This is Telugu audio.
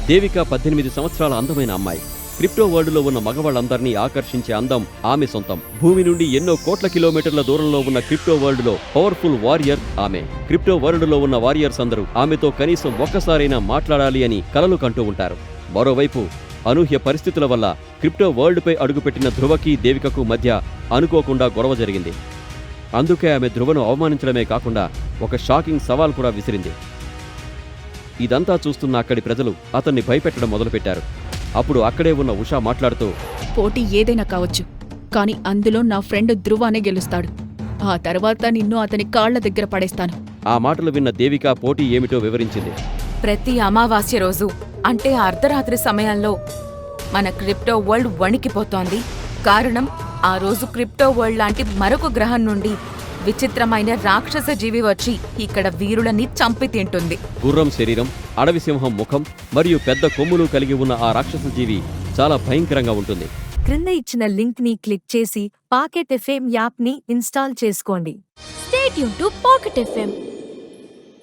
దేవిక 18 సంవత్సరాల అందమైన అమ్మాయి. క్రిప్టో వరల్డ్లో ఉన్న మగవాళ్లందర్నీ ఆకర్షించే అందం ఆమె సొంతం. భూమి నుండి ఎన్నో కోట్ల కిలోమీటర్ల దూరంలో ఉన్న క్రిప్టో వరల్డ్లో పవర్ఫుల్ వారియర్ ఆమె. క్రిప్టో వరల్డ్లో ఉన్న వారియర్స్ అందరూ ఆమెతో కనీసం ఒక్కసారైనా మాట్లాడాలి అని కలలు కంటూ ఉంటారు. మరోవైపు అనూహ్య పరిస్థితుల వల్ల క్రిప్టో వరల్డ్పై అడుగుపెట్టిన ధ్రువకి దేవికకు మధ్య అనుకోకుండా గొడవ జరిగింది. అందుకే ఆమె ధ్రువను అవమానించడమే కాకుండా ఒక షాకింగ్ సవాల్ కూడా విసిరింది. ఇదంతా చూస్తున్న అక్కడి ప్రజలు అతన్ని భయపెట్టడం మొదలుపెట్టారు. అప్పుడు అక్కడే ఉన్న ఉషా మాట్లాడుతూ, పోటీ ఏదైనా కావచ్చు, కాని అందులో నా ఫ్రెండ్ ధ్రువానే గెలుస్తాడు. ఆ తర్వాత నిన్ను అతని కాళ్ల దగ్గర పడేస్తాను. ఆ మాటలు విన్న దేవిక పోటీ ఏమిటో వివరించింది. ప్రతి అమావాస్య రోజు అంటే అర్ధరాత్రి సమయంలో మన క్రిప్టో వరల్డ్ వణికిపోతోంది. కారణం, ఆ రోజు క్రిప్టో వరల్డ్ లాంటి మరొక గ్రహం నుండి విచిత్రమైన రాక్షస జీవి వచ్చి ఇక్కడ వీరులని చంపి తింటుంది. గుర్రం శరీరం, అడవి సింహం ముఖం మరియు పెద్ద కొమ్ములు కలిగి ఉన్న ఆ రాక్షస జీవి చాలా భయంకరంగా ఉంటుంది. క్రింద ఇచ్చిన లింక్ ని క్లిక్ చేసి పాకెట్ ఎఫ్ఎం యాప్ ని ఇన్స్టాల్ చేసుకోండి. Stay tuned to Pocket FM.